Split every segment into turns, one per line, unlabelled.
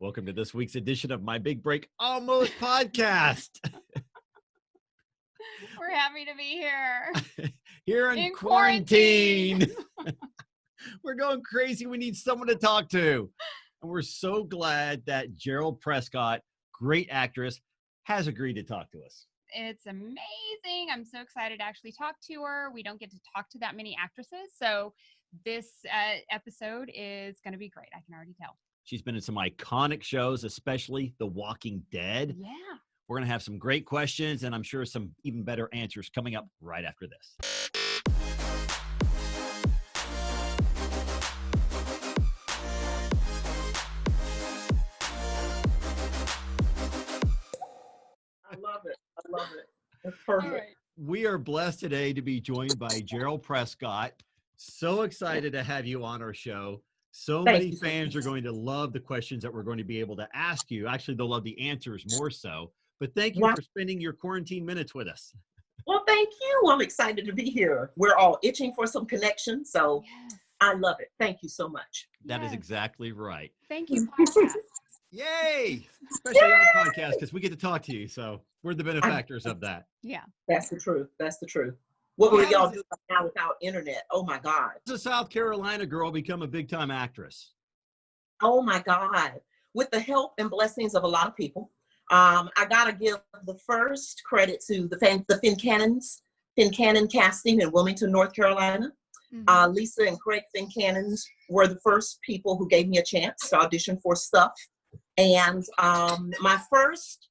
Welcome to this week's edition of My Big Break Almost podcast.
We're happy to be here.
Here in quarantine. We're going crazy. We need someone to talk to. And we're so glad that Jeryl Prescott, great actress, has agreed to talk to us.
It's amazing. I'm so excited to actually talk to her. We don't get to talk to that many actresses. So this episode is going to be great. I can already tell.
She's been in some iconic shows, especially The Walking Dead.
Yeah.
We're going to have some great questions, and I'm sure some even better answers coming up right after this.
I love it. I love it. It's perfect.
Right.
We are blessed today to be joined by Jeryl Prescott. So excited to have you on our show. So
Thank
many
you.
fans are going to love the questions that we're going to be able to ask you. Actually, they'll love the answers more so. But thank you
Wow.
for spending your quarantine minutes with us.
Well, thank you. I'm excited to be here. We're all itching for some connection, so
Yes.
I love it. Thank you so much.
That is
Yes.
exactly right.
Thank you, podcast.
Yay! Especially on the podcast because we get to talk to you. So we're the benefactors of that.
Yeah.
That's the truth. That's the truth. What will y'all do now without internet? Oh my God.
As a South Carolina girl, become a big-time actress.
Oh my God. With the help and blessings of a lot of people. I gotta give the first credit to the Fincannon casting in Wilmington, North Carolina.
Mhm.
Lisa and Craig Fincannons were the first people who gave me a chance to audition for stuff. And my first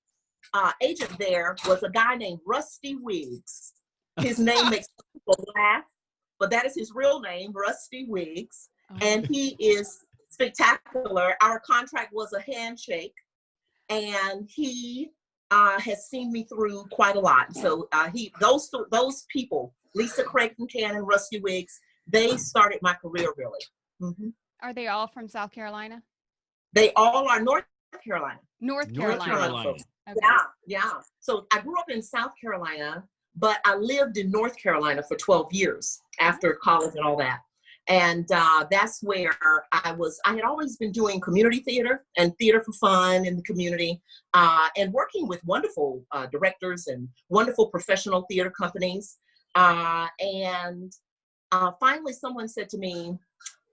agent there was a guy named Rusty Wiggs. His name makes people laugh, but that is his real name, Rusty Wiggs.
Oh.
And he is spectacular. Our contract was a handshake, and he has seen me through quite a lot. So those people, Lisa, Craig Fincannons, Rusty Wiggs, they started my career really. Mm-hmm.
Are they all from South Carolina?
They all are North Carolina.
North
North
Carolina.
Carolina.
folks.
Okay.
Yeah. So I grew up in South Carolina, but I lived in North Carolina for 12 years after college and all that. And that's where I had always been doing community theater and theater for fun in the community, and working with wonderful directors and wonderful professional theater companies. And finally someone said to me,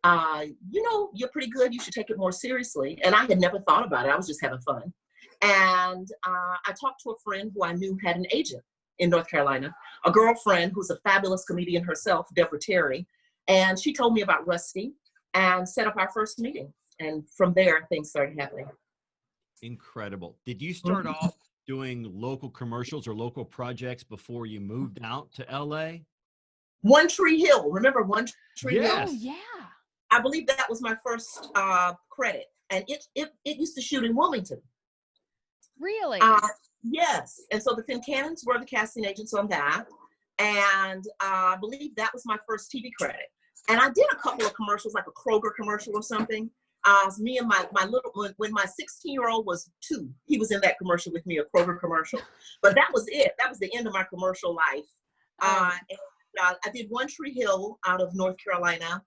you're pretty good. You should take it more seriously. And I had never thought about it. I was just having fun. And I talked to a friend who I knew had an agent in North Carolina, a girlfriend who's a fabulous comedian herself, Deborah Terry. And she told me about Rusty and set up our first meeting. And from there, things started happening.
Incredible. Did you start off doing local commercials or local projects before you moved out to LA?
One Tree Hill. Remember One Tree
Yes.
Oh,
Hill?
yeah.
I believe that was my first credit. And it used to shoot in Wilmington.
Really?
Yes. And so the Fincannons were the casting agents on that. And I believe that was my first TV credit. And I did a couple of commercials, like a Kroger commercial or something. Me and my little, when my 16-year-old was 2, he was in that commercial with me, a Kroger commercial. But that was it. That was the end of my commercial life. And I did One Tree Hill out of North Carolina.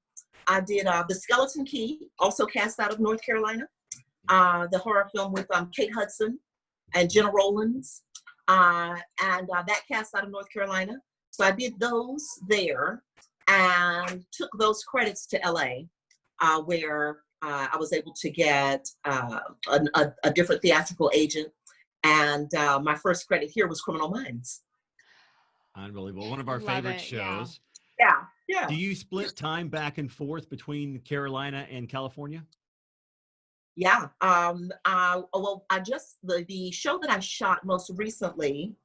I did The Skeleton Key, also cast out of North Carolina. The horror film with Kate Hudson and Jenna Rollins. And that cast out of North Carolina. So I did those there and took those credits to LA, where I was able to get a different theatrical agent. And my first credit here was Criminal Minds.
Unbelievable. One of our
Love
favorite
it, yeah.
shows.
Yeah.
Do you split time back and forth between Carolina and California?
Yeah. Well, the show that I shot most recently,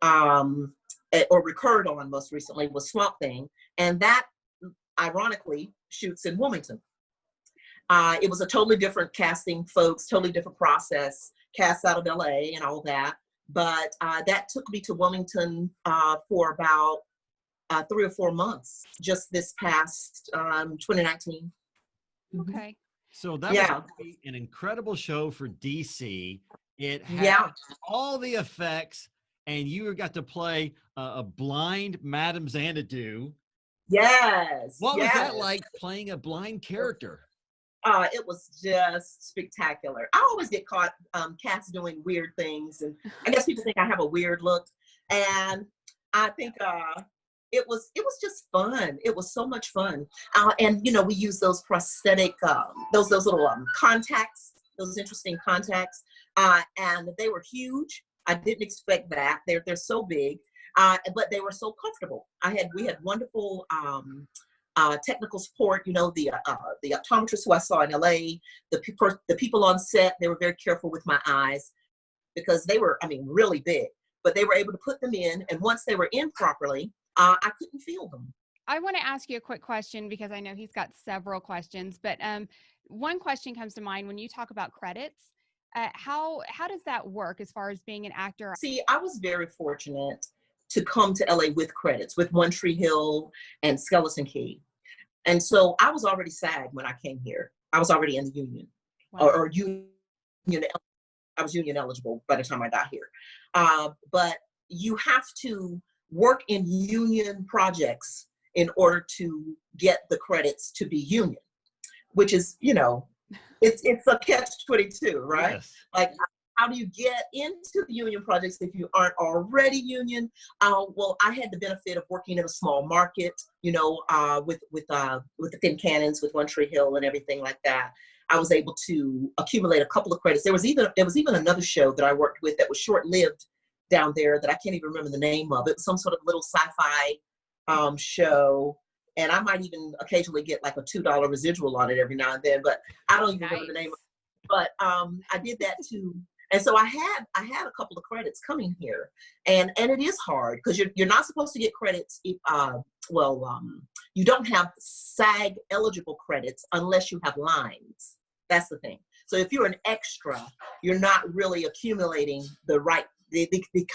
or recurred on most recently, was Swamp Thing. And that, ironically, shoots in Wilmington. It was a totally different casting, folks, totally different process, cast out of LA and all that. But that took me to Wilmington for about 3 or 4 months, just this past 2019.
Okay.
So that was going to be an incredible show for DC. It had all the effects, and you got to play a blind Madame Xanadu.
Yes.
What was that like, playing a blind character?
It was just spectacular. I always get caught cats doing weird things, and I guess people think I have a weird look. And I think it was just fun. It was so much fun. And you know, we use those prosthetic those little contacts, those interesting contacts, and they were huge. I didn't expect that. They're so big, but they were so comfortable. We had wonderful technical support. You know, the optometrist who I saw in LA, the people on set, they were very careful with my eyes because they were, I mean, really big, but they were able to put them in. And once they were in properly, I couldn't feel them.
I want to ask you a quick question because I know he's got several questions, but one question comes to mind when you talk about credits. How does that work as far as being an actor?
See, I was very fortunate to come to LA with credits, with One Tree Hill and Skeleton Key. And so I was already SAG when I came here. I was already in the union.
Wow.
or union. I was union eligible by the time I got here. But you have to work in union projects in order to get the credits to be union, which is, you know, it's a catch-22, right?
Yes.
Like, how do you get into the union projects if you aren't already union? Well, I had the benefit of working in a small market, you know, with the Thin Cannons, with One Tree Hill and everything like that. I was able to accumulate a couple of credits. There was even another show that I worked with that was short-lived down there that I can't even remember the name of. It was some sort of little sci-fi show. And I might even occasionally get like a $2 residual on it every now and then, but I don't even remember the name of it. But I did that too. And so I had a couple of credits coming here, and it is hard because you're not supposed to get credits if you don't have SAG eligible credits unless you have lines. That's the thing. So if you're an extra, you're not really accumulating the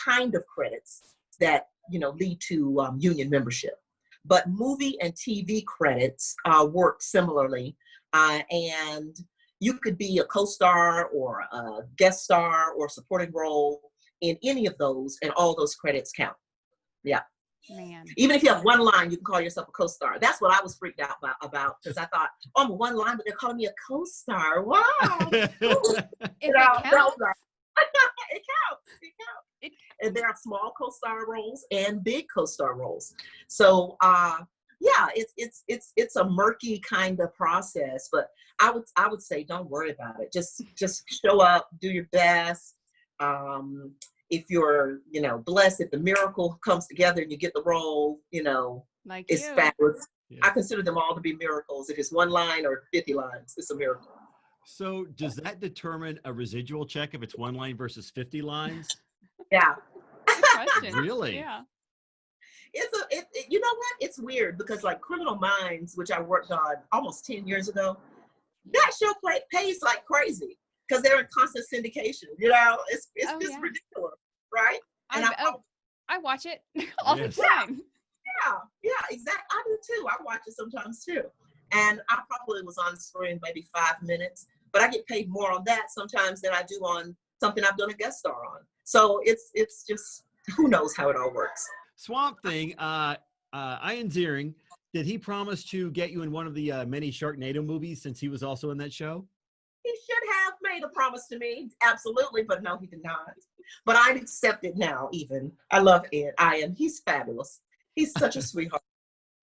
kind of credits that, you know, lead to union membership. But movie and TV credits work similarly, and you could be a co-star or a guest star or supporting role in any of those, and all those credits count. Yeah.
Man.
Even if you have one line, you can call yourself a co-star. That's what I was freaked out about because I thought, oh, I'm a one line, but they're calling me a co-star. Wow.
It counts.
It counts. And there are small co-star roles and big co-star roles. So yeah, it's a murky kind of process, but I would say don't worry about it. Just show up, do your best. If you're, you know, blessed, if the miracle comes together and you get the role, you know,
Like
it's
you.
fabulous.
Yeah.
I consider them all to be miracles. If it's one line or 50 lines, it's a miracle.
So does that determine a residual check if it's one line versus 50 lines?
Yeah.
Good question.
Really?
Yeah.
You know what? It's weird because like Criminal Minds, which I worked on almost 10 years ago, that show pays like crazy because they're in constant syndication. You know, it's just ridiculous, right? And
I watch it all
Yes.
the time.
yeah, exactly. I do too. I watch it sometimes too. And I probably was on screen maybe 5 minutes, but I get paid more on that sometimes than I do on something I've done a guest star on. So it's just, who knows how it all works.
Swamp Thing, Ian Ziering, did he promise to get you in one of the many Sharknado movies since he was also in that show?
He should have made a promise to me, absolutely, but no, he did not. But I'd accept it now, even. I love Ian. He's fabulous. He's such a sweetheart.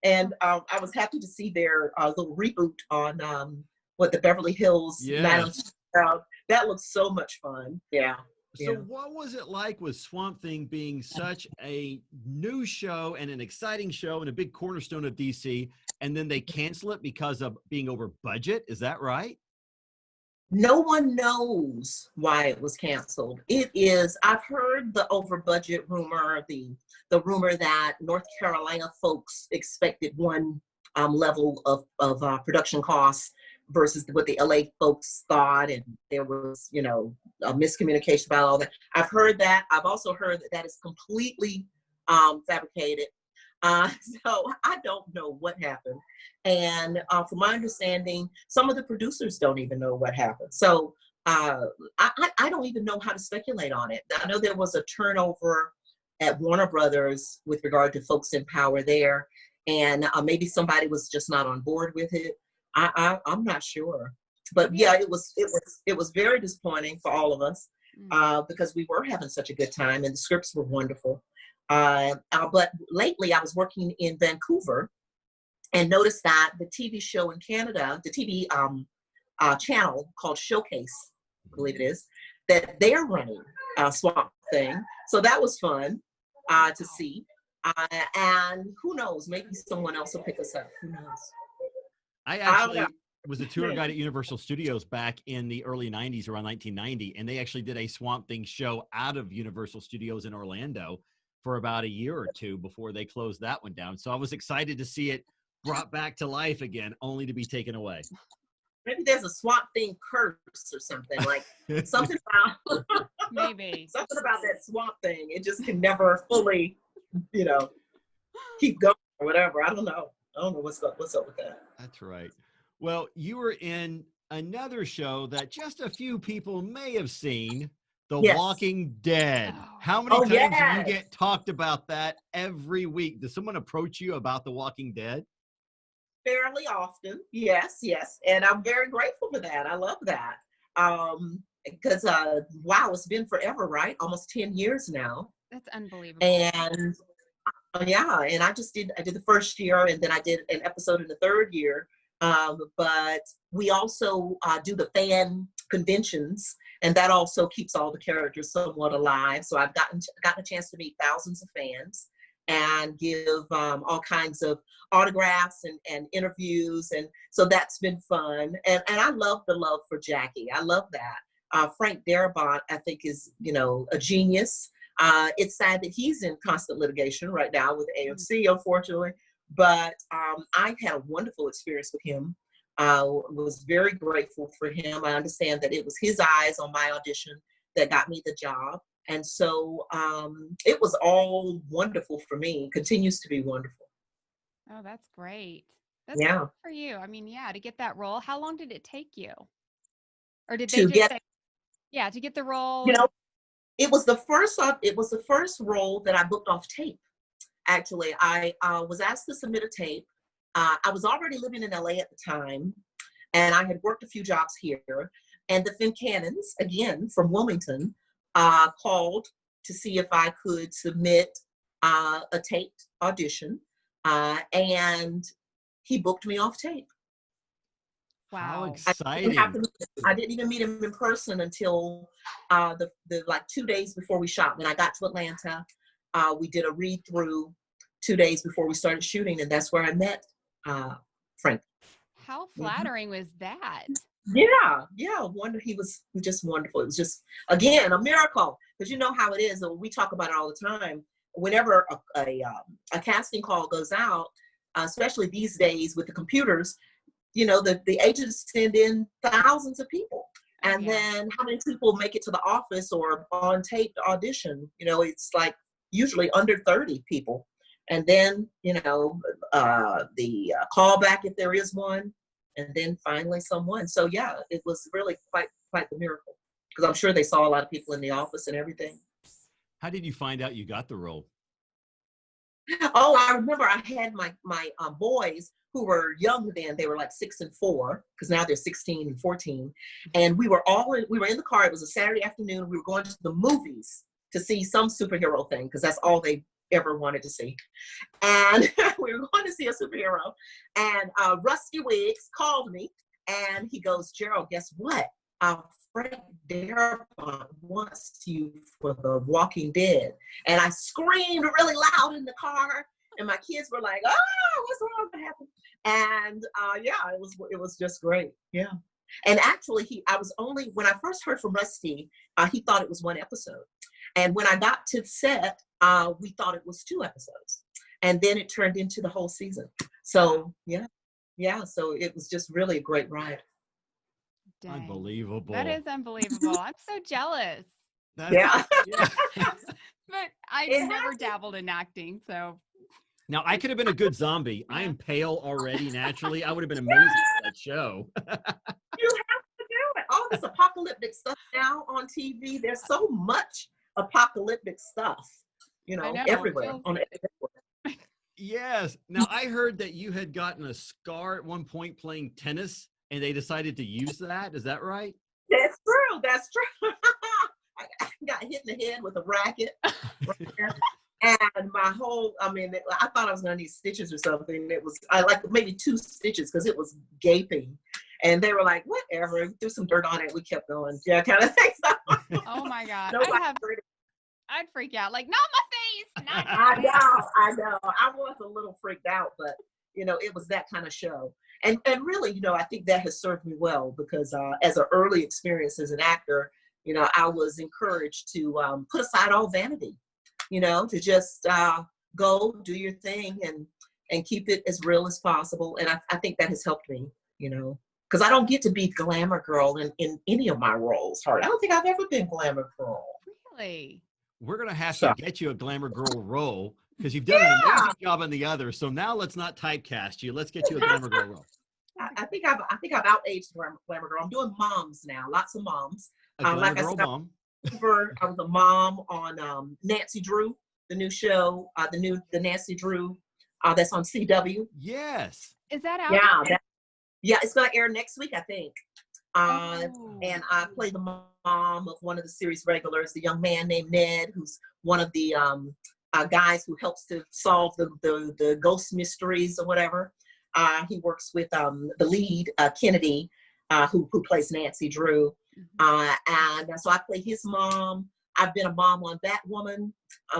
And I was happy to see their little reboot on the Beverly Hills.
Yes.
That looks so much fun. Yeah.
So what was it like with Swamp Thing being such a new show and an exciting show and a big cornerstone of DC, and then they cancel it because of being over budget? Is that right?
No one knows why it was canceled. I've heard the over budget rumor, the rumor that North Carolina folks expected one level of production costs versus what the LA folks thought, and there was, you know, a miscommunication about all that. I've heard that. I've also heard that is completely fabricated. So I don't know what happened. And from my understanding, some of the producers don't even know what happened. So I don't even know how to speculate on it. I know there was a turnover at Warner Brothers with regard to folks in power there, and maybe somebody was just not on board with it. I'm not sure. But
Yeah.
yeah, it was very disappointing for all of us
Mm.
because we were having such a good time and the scripts were wonderful. But lately, I was working in Vancouver and noticed that the TV show in Canada, the TV channel called Showcase, I believe it is, that they're running Swamp Thing. So that was fun to see. And who knows, maybe someone else will pick us up. Who knows?
I
I don't know.
actually was a tour guide at Universal Studios back in the early 90s, around 1990, and they actually did a Swamp Thing show out of Universal Studios in Orlando for about a year or two before they closed that one down. So I was excited to see it brought back to life again, only to be taken away.
Maybe there's a Swamp Thing curse or something, like something about
Maybe.
something about that Swamp Thing. It just can never fully, you know, keep going or whatever. I don't know. I don't know what's up with that.
That's right. Well, you were in another show that just a few people may have seen, The
Yes.
Walking Dead.
Oh.
How many
Oh,
times do you
yes.
get talked about that every week? Does someone approach you about The Walking Dead?
Fairly often, yes, and I'm very grateful for that. I love that because wow, it's been forever, right? Almost 10 years now,
That's unbelievable.
and yeah, and I did the first year, and then I did an episode in the third year. But we also do the fan conventions, and that also keeps all the characters somewhat alive. So I've gotten a chance to meet thousands of fans and give all kinds of autographs and interviews, and so that's been fun. And I love the love for Jackie. I love that. Frank Darabont, I think, is a genius. It's sad that he's in constant litigation right now with AMC, unfortunately. But I had a wonderful experience with him. Was very grateful for him. I understand that it was his eyes on my audition that got me the job. And so it was all wonderful for me. Continues to be wonderful.
Oh, that's great. That's
Yeah.
good for you. I mean, yeah, to get that role. How long did it take you? Or did they
To
just
get,
say, yeah, to get the role?
you know, it was the first role that I booked off tape. Actually, I was asked to submit a tape. I was already living in LA at the time, and I had worked a few jobs here. And the Fincannons, again from Wilmington, called to see if I could submit a taped audition, and he booked me off tape.
How
Wow.
exciting.
I didn't even meet him in person until the like 2 days before we shot. When I got to Atlanta, we did a read through 2 days before we started shooting, and that's where I met Frank.
How flattering was that?
Yeah, he was just wonderful. It was just, again, a miracle, because you know how it is, and we talk about it all the time. Whenever a casting call goes out, especially these days with the computers, the agents send in thousands of people. And then how many people make it to the office or on tape to audition? It's like usually under 30 people. And then, the callback, if there is one, and then finally someone. So yeah, it was really quite the miracle, because I'm sure they saw a lot of people in the office and everything.
How did you find out you got the role?
Oh, I remember I had my boys who were young then. They were like 6 and 4, because now they're 16 and 14. And we were in the car. It was a Saturday afternoon. We were going to the movies to see some superhero thing, because that's all they ever wanted to see. And we were going to see a superhero. And Rusty Wiggs called me, and he goes, "Jeryl, guess what? Frank Darabont wants you for The Walking Dead." And I screamed really loud in the car, and my kids were like, "Oh, what's wrong? What happened?" And yeah, it was just great. Yeah. And actually, when I first heard from Rusty, he thought it was 1 episode. And when I got to set, we thought it was 2 episodes. And then it turned into the whole season. So yeah. So it was just really a great ride.
Dang.
Unbelievable.
That is unbelievable. I'm so jealous.
Yeah.
But I never dabbled in acting, so.
Now, I could have been a good zombie. I am pale already naturally. I would have been amazing for that show.
You have to do it. All this apocalyptic stuff now on TV. There's so much apocalyptic stuff, everywhere. On everywhere.
Yes. Now, I heard that you had gotten a scar at one point playing tennis and they decided to use that. Is that right?
That's true. That's true. I got hit in the head with a racket. And my whole, I mean, I thought I was going to need stitches or something. It was, I like maybe 2 stitches because it was gaping. And they were like, whatever, threw some dirt on it. We kept going. Yeah, kind of thing.
Oh my God.
Nobody
I'd freak out. Like, not my face. Not
I
my
know. I was a little freaked out, but you know, it was that kind of show. And really, you know, I think that has served me well because as an early experience as an actor, you know, I was encouraged to put aside all vanity, you know, to just go do your thing and keep it as real as possible. And I think that has helped me, you know, because I don't get to be glamour girl in any of my roles. I don't think I've ever been glamour girl.
Really?
We're going to have to get you a glamour girl role because you've done an amazing job on the other. So now let's not typecast you. Let's get you a glamour girl role.
I think I've outaged glamour girl. I'm doing moms now, lots of moms.
A glamour
like
girl
I said,
mom.
I was a mom on Nancy Drew, the new show, the Nancy Drew, that's on CW.
Yes.
Is that out?
Yeah, it's gonna air next week, I think.
Oh.
And I play the mom of one of the series regulars, the young man named Ned, who's one of the guys who helps to solve the ghost mysteries or whatever. He works with the lead, Kennedy, who plays Nancy Drew. And so I play his mom. I've been a mom on That Woman.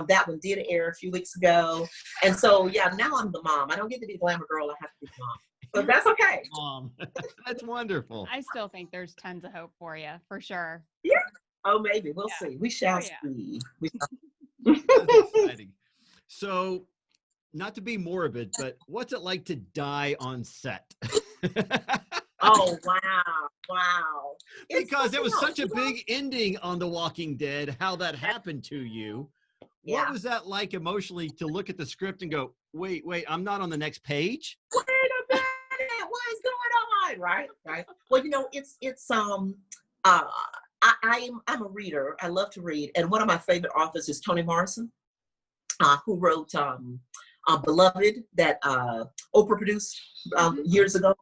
That one did air a few weeks ago. And so, yeah, now I'm the mom. I don't get to be glamour girl. I have to be the mom. But that's okay.
Mom. That's wonderful.
I still think there's tons of hope for you, for sure.
Yeah. Oh, maybe. We'll see. We shall see.
That's exciting. So, not to be morbid, but what's it like to die on set?
Oh, wow.
Because it was such a big ending on The Walking Dead, how that happened to you.
Yeah.
What was that like emotionally to look at the script and go, wait, I'm not on the next page?
Wait a minute, what is going on? Right. Well, you know, I'm a reader. I love to read. And one of my favorite authors is Toni Morrison, who wrote Beloved that Oprah produced years ago.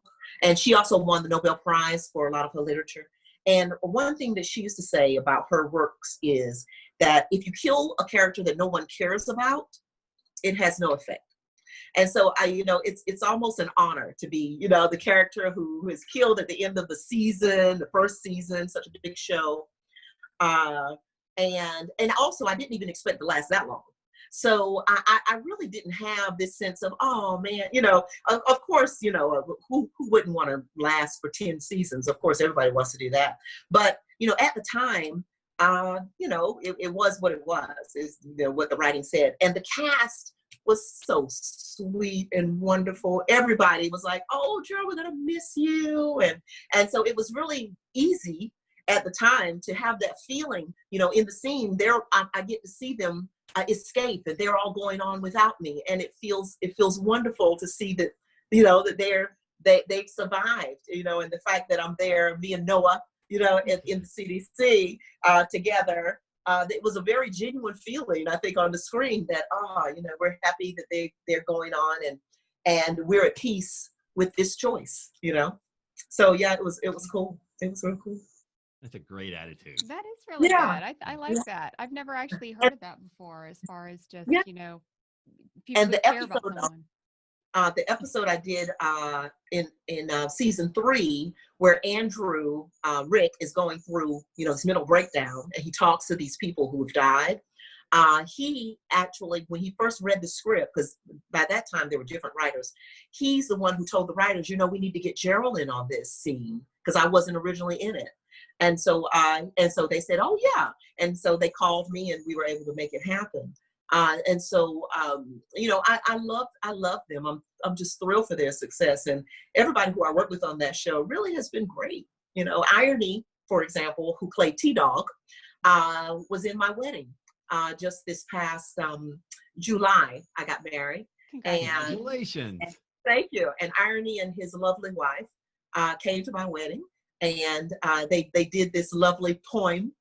And she also won the Nobel Prize for a lot of her literature. And one thing that she used to say about her works is that if you kill a character that no one cares about, it has no effect. And so it's almost an honor to be, you know, the character who is killed at the end of the season, the first season, such a big show. And also I didn't even expect to last that long. So I really didn't have this sense of, oh man, you know, of course, you know, who wouldn't want to last for 10 seasons? Of course, everybody wants to do that. But, you know, at the time, you know, it was what it was, is, you know, what the writing said. And the cast was so sweet and wonderful. Everybody was like, oh, Jeryl, we're going to miss you. And so it was really easy at the time to have that feeling, you know, in the scene there, I get to see them escape, that they're all going on without me, and it feels wonderful to see that, you know, that they've survived, you know, and the fact that I'm there, me and Noah, you know, in the CDC together. It was a very genuine feeling, I think, on the screen that you know, we're happy that they're going on and we're at peace with this choice, you know. So yeah, it was cool. It was really cool.
That's a great attitude.
That is really good. I like that. I've never actually heard of that before, as far as just, you know, people
and
who
the
care
episode,
about someone.
The episode I did in season 3, where Andrew Rick is going through, you know, this mental breakdown, and he talks to these people who have died. He actually, when he first read the script, because by that time there were different writers, he's the one who told the writers, you know, we need to get Jeryl in on this scene, because I wasn't originally in it. And so they said, oh yeah. And so they called me and we were able to make it happen. And so, you know, I love them. I'm just thrilled for their success. And everybody who I worked with on that show really has been great. You know, Irony, for example, who played T-Dog, was in my wedding. Just this past July, I got married.
Congratulations.
And thank you. And Irony and his lovely wife came to my wedding. And they did this lovely poem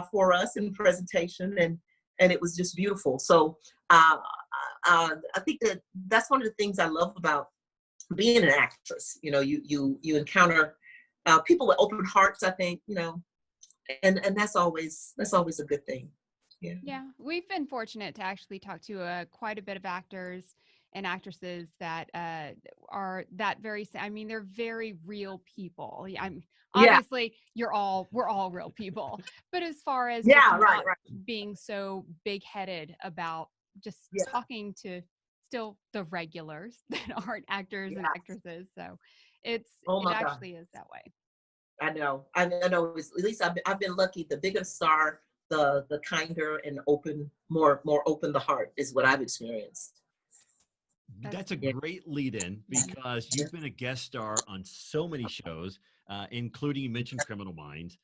for us in presentation, and it was just beautiful. So I think that's one of the things I love about being an actress. You know, you encounter people with open hearts, I think, and that's always a good thing. Yeah.
Yeah, we've been fortunate to actually talk to quite a bit of actors and actresses that are that very. I mean, they're very real people. I'm obviously we're all real people, but as far as just not being so big-headed about just talking to still the regulars that aren't actors and actresses, so it actually is that way.
I know. I know. At least I've been lucky. The bigger star, the kinder and more open the heart is what I've experienced.
That's a great lead-in, because you've been a guest star on so many shows, including, you mentioned Criminal Minds,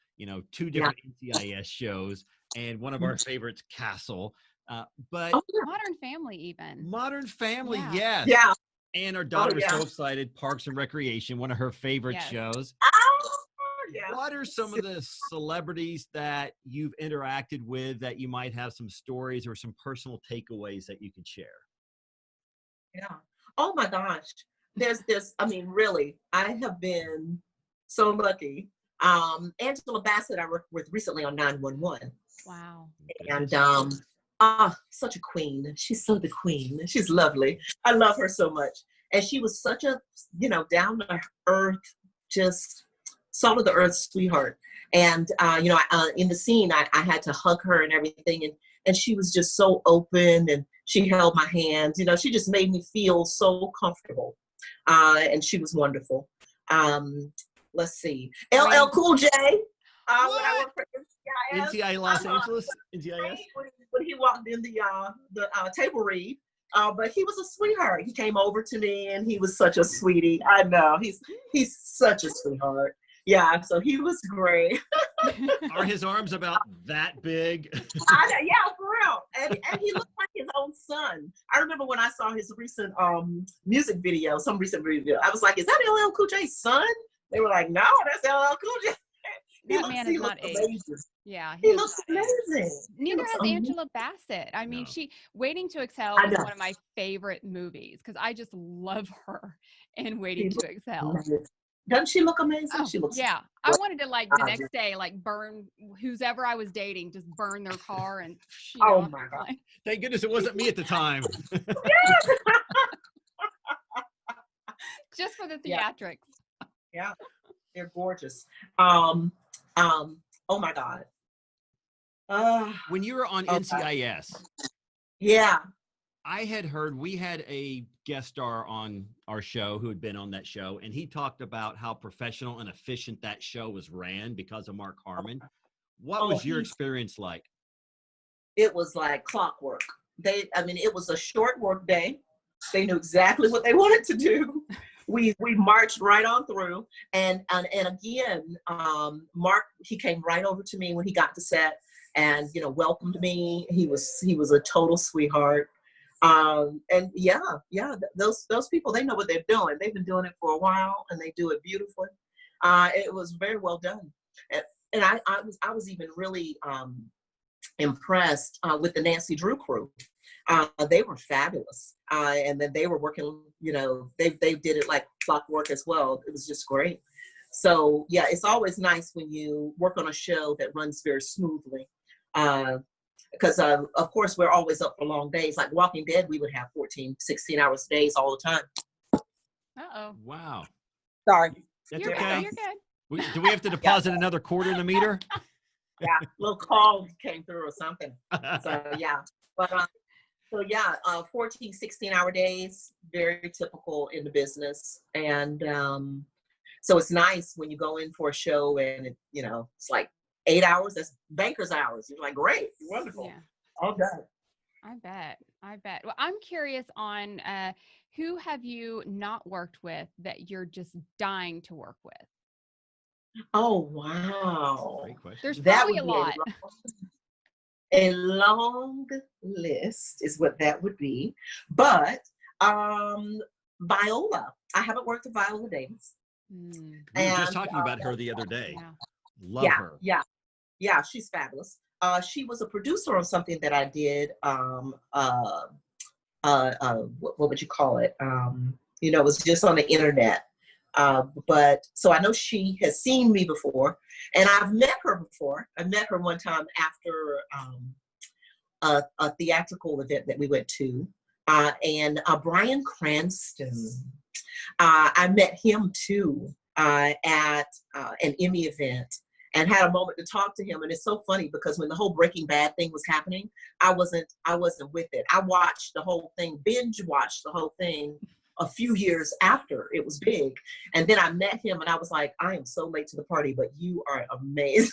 2 different NCIS shows, and one of our favorites, Castle. But
Modern Family, even.
Modern Family, yes.
Yeah.
And our daughter is so excited. Parks and Recreation, one of her favorite shows.
Yeah.
What are some of the celebrities that you've interacted with that you might have some stories or some personal takeaways that you could share?
Yeah. Oh my gosh. There's I mean, really, I have been so lucky. Angela Bassett, I worked with recently on 911.
Wow.
And such a queen. She's so the queen. She's lovely. I love her so much. And she was such a, down to earth, just salt of the earth sweetheart. And in the scene, I had to hug her and everything, and she was just so open, and she held my hands. She just made me feel so comfortable, and she was wonderful. Let's see, LL Cool J. When I worked for
NCIS Los Angeles, NCIS.
When he walked in the table read. But he was a sweetheart. He came over to me, and he was such a sweetie. I know, he's such a sweetheart. Yeah, so he was great.
Are his arms about that big?
Yeah, for real. And he looked like his own son. I remember when I saw his recent music video, I was like, is that LL Cool J's son? They were like, no, that's LL Cool J.
That man is not aged. Yeah,
he looks amazing.
Neither has Angela Bassett. I mean, Waiting to Exhale is one of my favorite movies, because I just love her in Waiting to Exhale.
Doesn't she look amazing?
Oh,
she looks
I wanted to the next day, burn whoever I was dating, just burn their car and
oh my God.
Thank goodness it wasn't me at the time.
Just for the theatrics.
Yeah. They're gorgeous. Oh my God.
When you were on NCIS.
Yeah.
I had heard, we had a guest star on our show who had been on that show, and he talked about how professional and efficient that show was ran because of Mark Harmon. What was your experience like?
It was like clockwork. It was a short work day. They knew exactly what they wanted to do. We marched right on through, and again, Mark, he came right over to me when he got to set, and welcomed me. He was a total sweetheart. And those people, they know what they're doing. They've been doing it for a while, and they do it beautifully. It was very well done, and I was even really impressed with the Nancy Drew crew. They were fabulous, and then they were working. They did it like clockwork as well. It was just great. So yeah, it's always nice when you work on a show that runs very smoothly. Because of course we're always up for long days. Like Walking Dead, we would have 14, 16 hours days all the time.
Uh-oh.
Wow.
Sorry.
That's
You're
okay.
good. You're good.
Do we have to deposit another quarter in the meter?
Yeah, a little call came through or something. So yeah. But 14, 16-hour days, very typical in the business. And so it's nice when you go in for a show and it's like 8 hours, that's banker's hours. You're like, great, wonderful.
Yeah.
All done.
I bet. Well, I'm curious on who have you not worked with that you're just dying to work with?
Oh, wow.
Great question.
There's probably a lot.
A long list is what that would be. But Viola, I haven't worked with Viola Davis.
We were just talking about her the other day.
Yeah.
Love her.
Yeah, she's fabulous. She was a producer on something that I did. What would you call it? It was just on the internet. But so I know she has seen me before, and I've met her before. I met her one time after a theatrical event that we went to, and Bryan Cranston. I met him too at an Emmy event, and had a moment to talk to him. And it's so funny because when the whole Breaking Bad thing was happening, I wasn't with it. I watched the whole thing, binge watched the whole thing a few years after it was big. And then I met him and I was like, I am so late to the party, but you are amazing.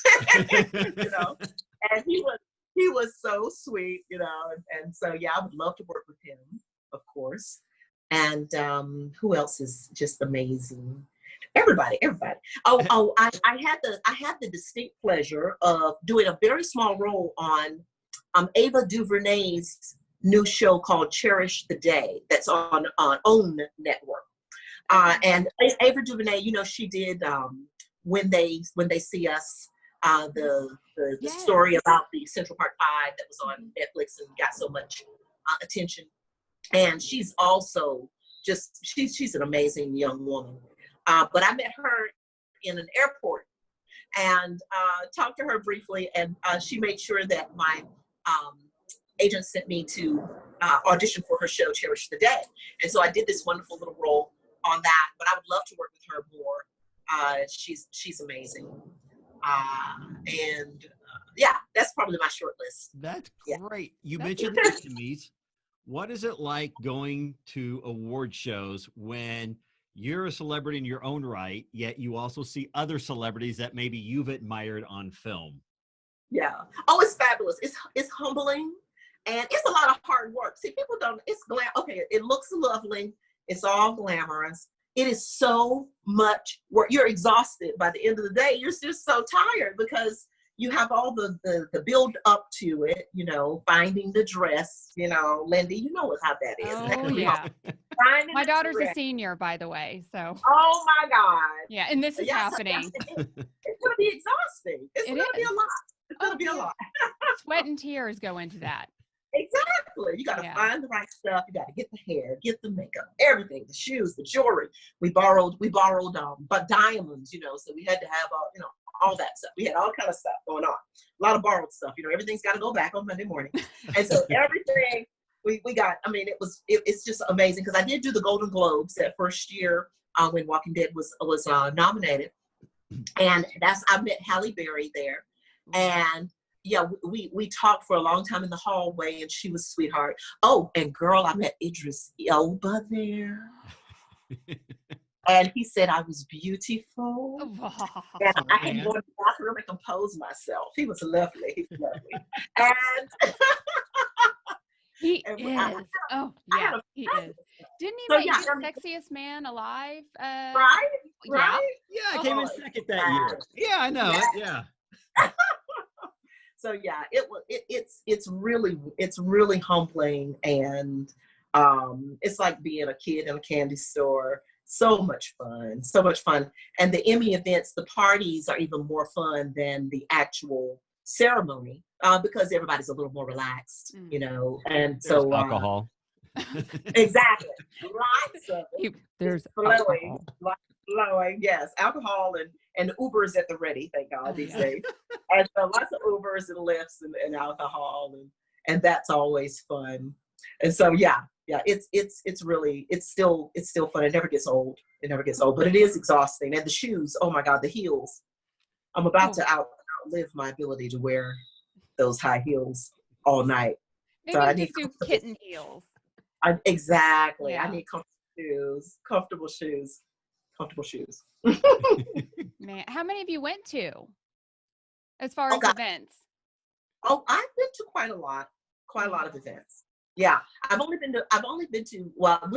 You know, and he was so sweet, you know, and so, yeah, I would love to work with him, of course. And who else is just amazing? Everybody. I had the distinct pleasure of doing a very small role on Ava DuVernay's new show called Cherish the Day, that's on OWN network. And Ava DuVernay, you know, she did When They See Us, the story about the Central Park Five that was on Netflix and got so much attention. And she's also she's an amazing young woman. But I met her in an airport and talked to her briefly, and she made sure that my agent sent me to audition for her show, Cherish the Day. And so I did this wonderful little role on that, but I would love to work with her more. She's amazing. Yeah, that's probably my short list.
That's great. You mentioned the Emmys. What is it like going to award shows when you're a celebrity in your own right, yet you also see other celebrities that maybe you've admired on film?
Yeah. Oh, it's fabulous. It's humbling, and it's a lot of hard work. See, people don't, okay, it looks lovely. It's all glamorous. It is so much work. You're exhausted by the end of the day. You're just so tired because you have all the build up to it, you know, finding the dress, you know, Lindy, you know how that is.
Oh, yeah. My daughter's a senior, by the way, so.
Oh, my God.
Yeah, and this is happening.
It's going to be exhausting. It's going to be a lot. It's going to be a lot.
Sweat and tears go into that.
Exactly. You got to find the right stuff. You got to get the hair, get the makeup, everything, the shoes, the jewelry. We borrowed but diamonds, you know, so we had to have all that stuff. We had all kind of stuff going on. A lot of borrowed stuff, you know, everything's got to go back on Monday morning. And so everything we got, I mean, it's just amazing because I did do the Golden Globes that first year when Walking Dead was nominated. And I met Halle Berry there. And yeah, we talked for a long time in the hallway, and she was a sweetheart. Oh, and girl, I met Idris Elba there. And he said I was beautiful. And I had to go to the bathroom and compose myself. He was lovely. He was lovely. And
he is. Oh, yeah, he is. Didn't he make the sexiest man alive?
Right?
Yeah, I came in second that year. Yeah, I know. Yeah.
So yeah, it's really humbling, and it's like being a kid in a candy store. So much fun. And the Emmy events, the parties are even more fun than the actual ceremony because everybody's a little more relaxed, you know. And
there's alcohol.
Exactly. Lots of it.
There's
flowing, yes, alcohol and Ubers at the ready, thank God, these days. And so lots of Ubers and Lyfts and alcohol, and that's always fun. And so yeah, it's still fun. It never gets old. But it is exhausting. And the shoes, oh my God, the heels. I'm about to outlive my ability to wear those high heels all night.
Maybe so just do kitten heels.
Exactly.
Yeah.
I need comfortable shoes.
Man, how many of you went to as far as events?
Oh, I've been to quite a lot of events. Yeah, I went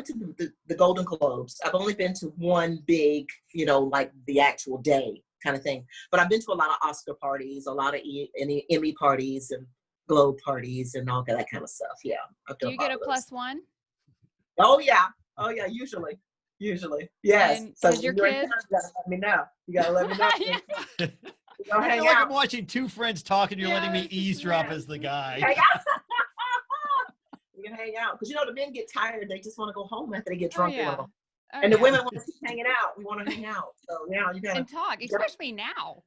to the Golden Globes. I've only been to one big, you know, like the actual day kind of thing. But I've been to a lot of Oscar parties, a lot of Emmy parties and Globe parties and all that kind of stuff. Yeah.
Do you get a +1?
Oh yeah, usually. Yes.
And
so
your kids?
You gotta let me know. You gotta let me know.
I feel like I'm watching two friends talking. You're letting me eavesdrop as the guy.
You can hang out because you know the men get tired. They just want to go home after they get drunk.
Yeah. Oh,
And the
yeah.
women want to keep hanging out. We want to hang out. So now you gotta
And talk, especially now.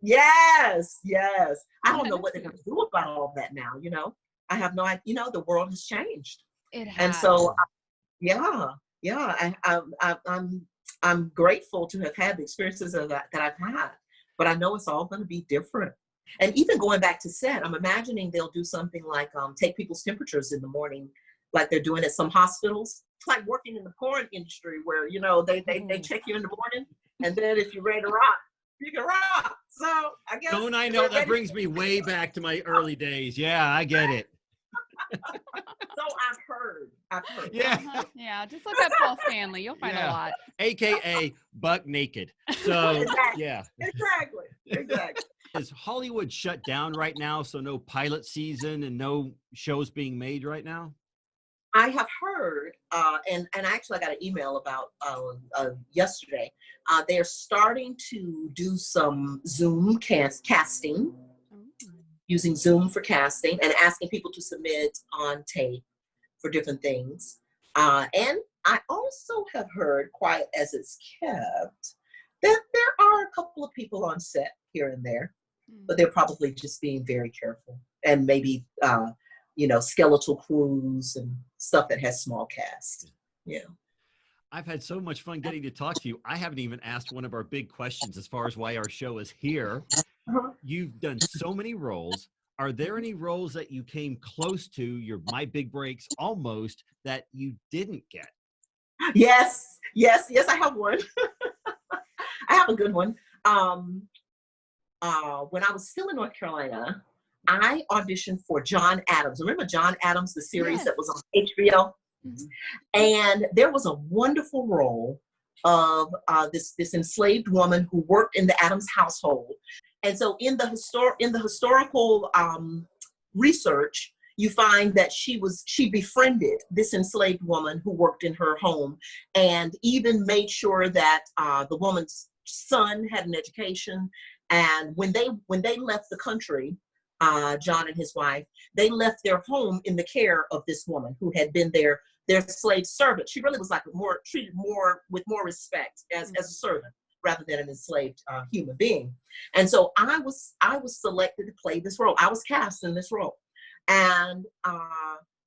Yes, yes. I don't know
Yes.
what they're gonna do about all that now, you know. I have no idea, you know, the world has changed.
It
And
has.
so yeah, yeah, I'm grateful to have had the experiences of that I've had, but I know it's all going to be different. And even going back to set, I'm imagining they'll do something like take people's temperatures in the morning, like they're doing at some hospitals. It's like working in the porn industry where, you know, they check you in the morning, and then if you're ready to rock, you can rock. So I guess
Don't I know? That brings me way back to my early days. Yeah, I get it.
So I've heard.
Yeah.
Yeah, just look up Paul Stanley. You'll find a lot.
AKA buck naked. So
Exactly.
yeah.
Exactly.
Is Hollywood shut down right now? So no pilot season and no shows being made right now?
I have heard, and actually I got an email about yesterday. They're starting to do some Zoom casting, using Zoom for casting, and asking people to submit on tape for different things. And I also have heard, quiet as it's kept, that there are a couple of people on set here and there, but they're probably just being very careful, and maybe you know, skeletal crews and stuff that has small cast. Yeah.
I've had so much fun getting to talk to you. I haven't even asked one of our big questions as far as why our show is here. You've done so many roles. Are there any roles that you came close to, your My Big Breaks almost, that you didn't get?
Yes, I have one. I have a good one. When I was still in North Carolina, I auditioned for John Adams. Remember John Adams, the series that was on HBO?
Mm-hmm.
And there was a wonderful role of this enslaved woman who worked in the Adams household. And so in the historical research, you find that she befriended this enslaved woman who worked in her home, and even made sure that the woman's son had an education. And when they left the country, John and his wife, they left their home in the care of this woman who had been their slave servant. She really was like treated with more respect as a servant rather than an enslaved human being. And so I was selected to play this role. I was cast in this role, and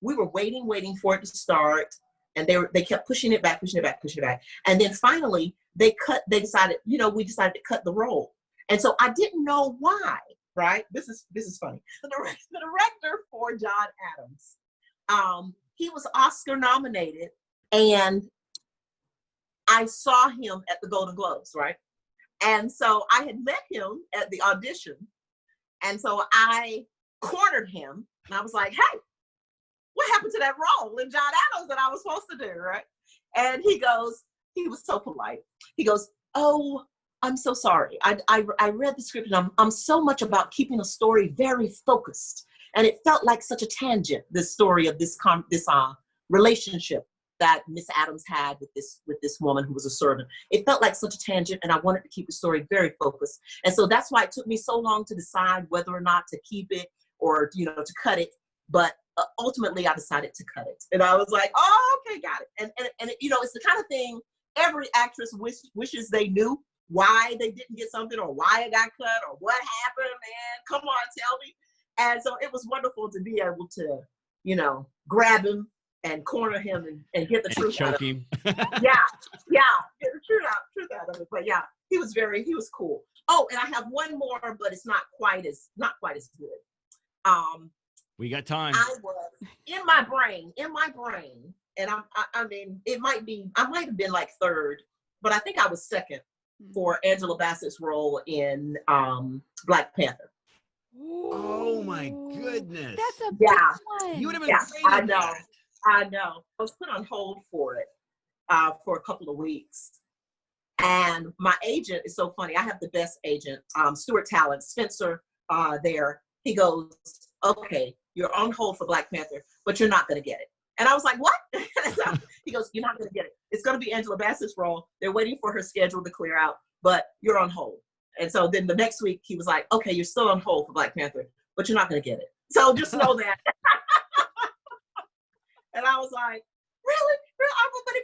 we were waiting for it to start, and they kept pushing it back, and then finally we decided to cut the role. And so I didn't know why. Right? This is funny. The director for John Adams, he was Oscar nominated, and I saw him at the Golden Globes, right? And so I had met him at the audition, and so I cornered him, and I was like, "Hey, what happened to that role in John Adams that I was supposed to do?" Right? And he was so polite. He goes, "Oh, I'm so sorry. I read the script, and I'm so much about keeping a story very focused, and it felt like such a tangent. This story of this relationship that Miss Adams had with this woman who was a servant. It felt like such a tangent, and I wanted to keep the story very focused. And so that's why it took me so long to decide whether or not to keep it or to cut it. But ultimately, I decided to cut it, and I was like, oh, okay, got it. And it's the kind of thing every actress wishes they knew why they didn't get something, or why it got cut, or what happened, man. Come on, tell me. And so it was wonderful to be able to, grab him and corner him and get the truth out of him. Yeah, get the truth out of it. But yeah, he was cool. Oh, and I have one more, but it's not quite as good.
We got time.
I was in my brain, and I mean, I might have been like third, but I think I was second for Angela Bassett's role in Black Panther.
Oh my goodness.
That's a big one.
You would have been great at that.
I know. I was put on hold for it for a couple of weeks. And my agent is so funny. I have the best agent, Stuart Talent, Spencer there. He goes, okay, you're on hold for Black Panther, but you're not going to get it. And I was like, what? So he goes, you're not going to get it. It's going to be Angela Bassett's role. They're waiting for her schedule to clear out, but you're on hold. And so then the next week he was like, okay, you're still on hold for Black Panther, but you're not going to get it. So just know that. And I was like, really? But it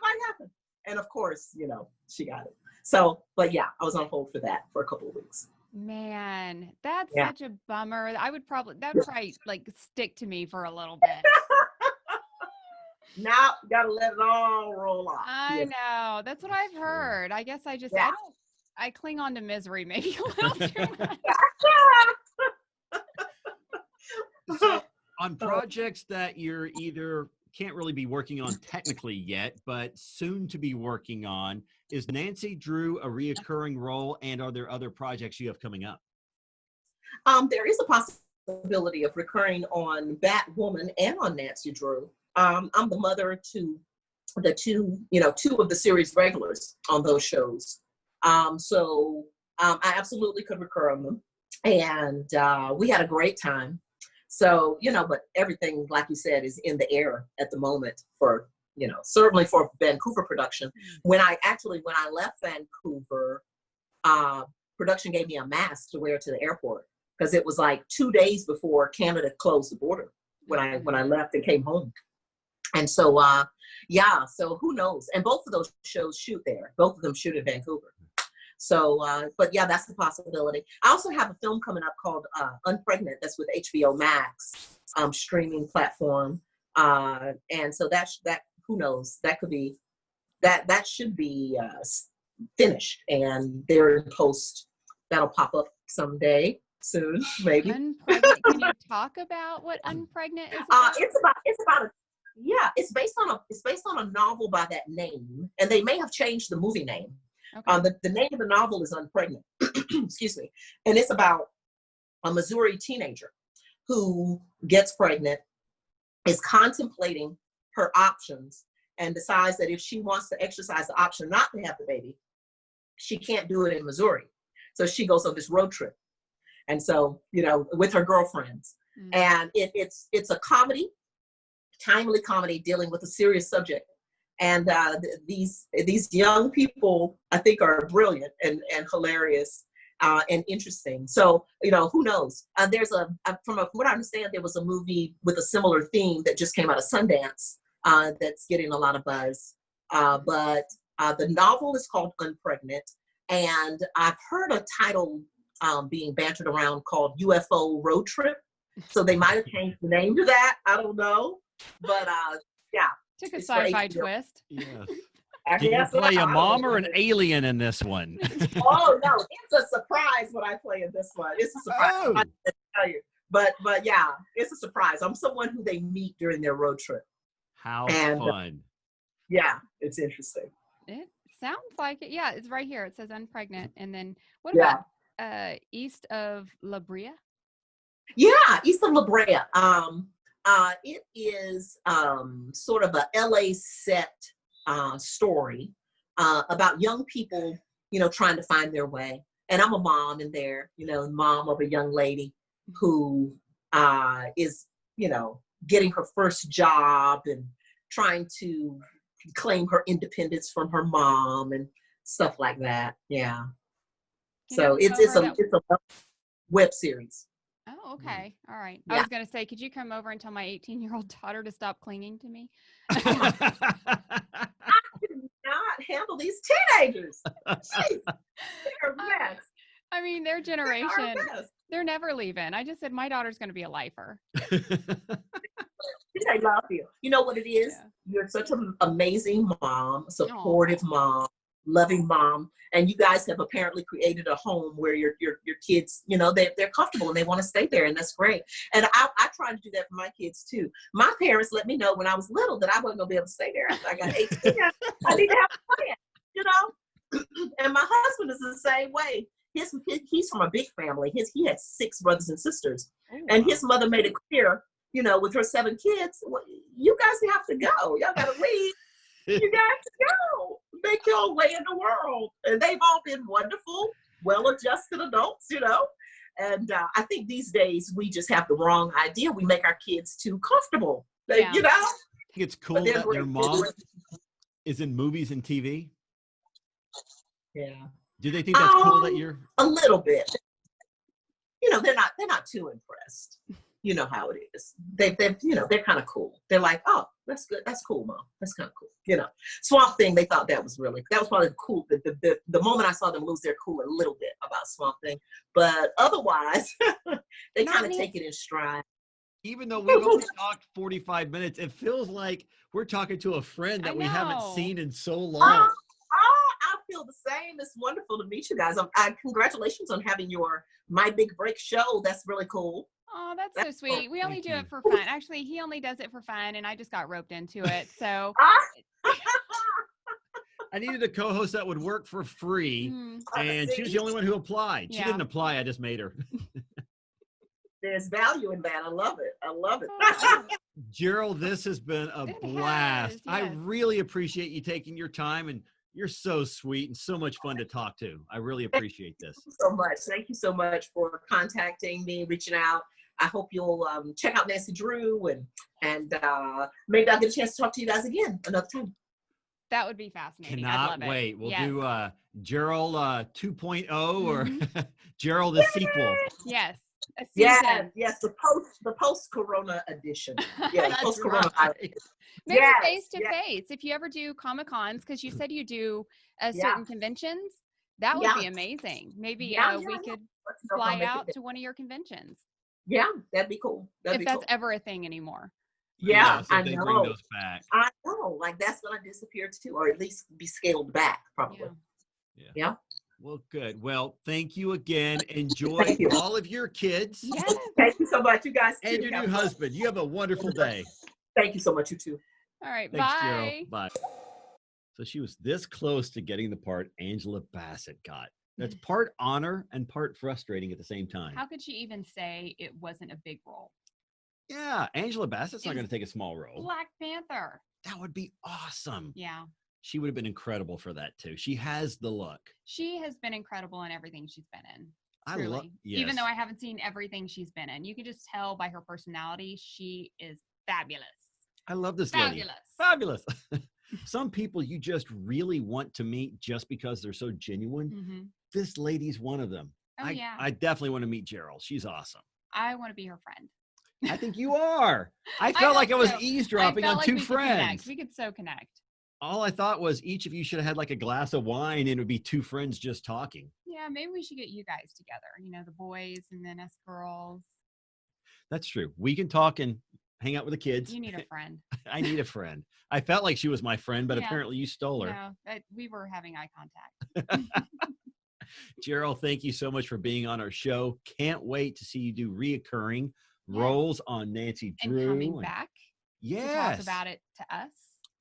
might happen. And of course, you know, she got it. So, but yeah, I was on hold for that for a couple of weeks.
Man, that's
Yeah.
such a bummer. That would probably like stick to me for a little bit.
Now, you gotta let it all roll off.
I know. That's what I've heard. I guess
Yeah.
I cling on to misery maybe a little too much.
So on projects that you're either can't really be working on technically yet, but soon to be working on, is Nancy Drew a reoccurring role, and are there other projects you have coming up?
There is a possibility of recurring on Batwoman and on Nancy Drew. I'm the mother to the two of the series regulars on those shows. So I absolutely could recur on them. And we had a great time. So, you know, but everything, like you said, is in the air at the moment for, you know, certainly for Vancouver production. When I left Vancouver, production gave me a mask to wear to the airport because it was like 2 days before Canada closed the border when I left and came home. And so, yeah, so who knows? And both of those shows shoot there. Both of them shoot in Vancouver. So, but yeah, that's the possibility. I also have a film coming up called Unpregnant. That's with HBO Max streaming platform. And so that who knows? That could be, that should be finished, and they're in post. That'll pop up someday soon, maybe.
Unpregnant. Can you talk about what Unpregnant is about?
It's based on a novel by that name, and they may have changed the movie name.
Okay.
The name of the novel is Unpregnant. Excuse me. And it's about a Missouri teenager who gets pregnant, is contemplating her options, and decides that if she wants to exercise the option not to have the baby, she can't do it in Missouri. So she goes on this road trip. And so, you know, with her girlfriends. Mm-hmm. And it's a comedy, timely comedy dealing with a serious subject. And these young people, I think, are brilliant and hilarious and interesting. So, you know, who knows? There's from what I understand, there was a movie with a similar theme that just came out of Sundance that's getting a lot of buzz. But the novel is called Unpregnant, and I've heard a title being bantered around called UFO Road Trip. So they might have changed the name to that. I don't know, but yeah.
Took a sci-fi twist.
Yes. Do you play a mom or an alien in this one?
Oh no, it's a surprise what I play in this one. It's a surprise.
Oh.
I can't tell you. But yeah, it's a surprise. I'm someone who they meet during their road trip.
How fun.
Yeah, it's interesting.
It sounds like it. Yeah, it's right here. It says Unpregnant. And then what about East of La Brea?
Yeah, East of La Brea. It is sort of a LA set story about young people, you know, trying to find their way. And I'm a mom in there, you know, mom of a young lady who is, you know, getting her first job and trying to claim her independence from her mom and stuff like that. Yeah. So it's a web series.
Oh, okay. All right.
Yeah.
I was going to say, could you come over and tell my 18-year-old daughter to stop clinging to me?
I cannot handle these teenagers. Jeez, they're a mess.
I mean, their generation, they're never leaving. I just said my daughter's going to be a lifer.
I love you. You know what it is? Yeah. You're such an amazing mom, supportive mom, loving mom, and you guys have apparently created a home where your kids, you know, they're comfortable and they want to stay there, and that's great. And I try to do that for my kids too. My parents let me know when I was little that I wasn't gonna be able to stay there after I got 18. I need to have a plan, you know. And my husband is the same way. He's from a big family. He had 6 brothers and sisters, and his mother made it clear, you know, with her 7 kids, well, you guys have to go. Y'all gotta leave. You got to go. Make your way in the world. And they've all been wonderful, well-adjusted adults, you know. And I think these days we just have the wrong idea. We make our kids too comfortable, you know.
I think it's cool that their mom is in movies and TV.
Yeah.
Do they think that's cool that you're
a little bit? You know, they're not too impressed. You know how it is. They're kind of cool. They're like, oh, that's good. That's cool, Mom. That's kind of cool. Swamp Thing, they thought that was probably cool. The moment I saw them lose their cool a little bit about Swamp Thing, but otherwise, they kind of take it in stride.
Even though we've only talked 45 minutes, it feels like we're talking to a friend that we haven't seen in so long.
I feel the same. It's wonderful to meet you guys. Congratulations on having your My Big Break show. That's really cool.
Oh, that's so sweet. We only do it for fun. Actually, he only does it for fun, and I just got roped into it. So
I needed a co-host that would work for free, and she was the only one who applied. She didn't apply. I just made her.
There's value in that. I love it. I love it.
Jeryl, this has been a blast. Yes. I really appreciate you taking your time, and you're so sweet and so much fun to talk to. I really appreciate this.
Thank you so much. Thank you so much for contacting me, reaching out. I hope you'll check out Nancy Drew, and maybe I'll get a chance to talk to you guys again another time.
That would be fascinating.
Cannot wait. We'll do Jeryl 2.0 or Jeryl the sequel.
Yes.
Yes, the post-corona edition. Yeah, post-corona.
Right. Maybe face to face. If you ever do Comic-Cons, because you said you do certain conventions, that would be amazing. Maybe we could fly out to one of your conventions.
Yeah, that'd be cool.
If that's ever a thing anymore.
Yeah,
so I know. Bring those back.
I know, like that's gonna disappear too, or at least be scaled back, probably. Yeah.
Well, good. Well, thank you again. Enjoy all of your kids.
Yes. Thank you so much, you guys.
And your new husband. You have a wonderful day.
Thank you so much, you too.
All right.
Thanks,
bye.
Jeryl. Bye. So she was this close to getting the part Angela Bassett got. That's part honor and part frustrating at the same time.
How could she even say it wasn't a big role?
Yeah, Angela Bassett's not going to take a small role.
Black Panther.
That would be awesome.
Yeah.
She would have been incredible for that too. She has the look.
She has been incredible in everything she's been in.
I love,
even though I haven't seen everything she's been in, you can just tell by her personality, she is fabulous.
I love this lady. Fabulous. Some people you just really want to meet just because they're so genuine.
Mm-hmm.
This lady's one of them.
Oh, yeah.
I definitely want to meet Jeryl. She's awesome.
I want to be her friend.
I think you are. I felt like I was eavesdropping on two friends.
We could so connect.
All I thought was each of you should have had like a glass of wine and it would be two friends just talking.
Yeah, maybe we should get you guys together. You know, the boys and then us girls.
That's true. We can talk and hang out with the kids.
You need a friend.
I need a friend. I felt like she was my friend, but apparently you stole her.
No, we were having eye contact.
Jeryl, thank you so much for being on our show. Can't wait to see you do reoccurring roles on Nancy Drew.
And coming back
to
talk about it to us.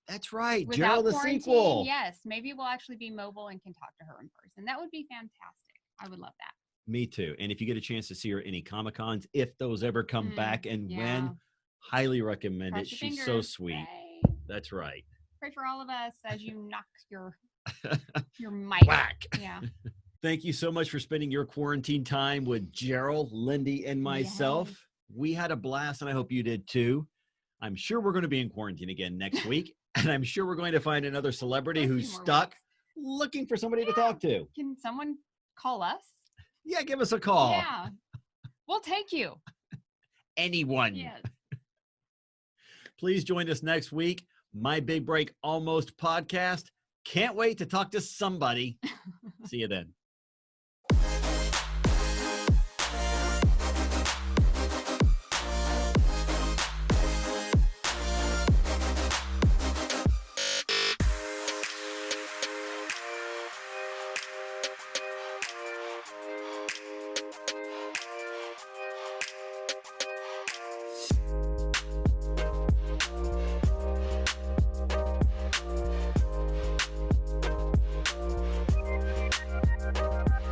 That's right.
Without
Jeryl the sequel.
Yes, maybe we'll actually be mobile and can talk to her in person. That would be fantastic. I would love that.
Me too. And if you get a chance to see her at any Comic-Cons, if those ever come back and when, highly recommend it. She's so sweet.
Pray.
That's right.
Pray for all of us as you knock your mic.
Whack.
Yeah.
Thank you so much for spending your quarantine time with Jeryl, Lindy, and myself. Yes. We had a blast, and I hope you did too. I'm sure we're going to be in quarantine again next week, and I'm sure we're going to find another celebrity who's stuck looking for somebody to talk to.
Can someone call us?
Yeah, give us a call.
Yeah. We'll take you.
Anyone.
Yes.
Please join us next week. My Big Break Almost podcast. Can't wait to talk to somebody. See you then.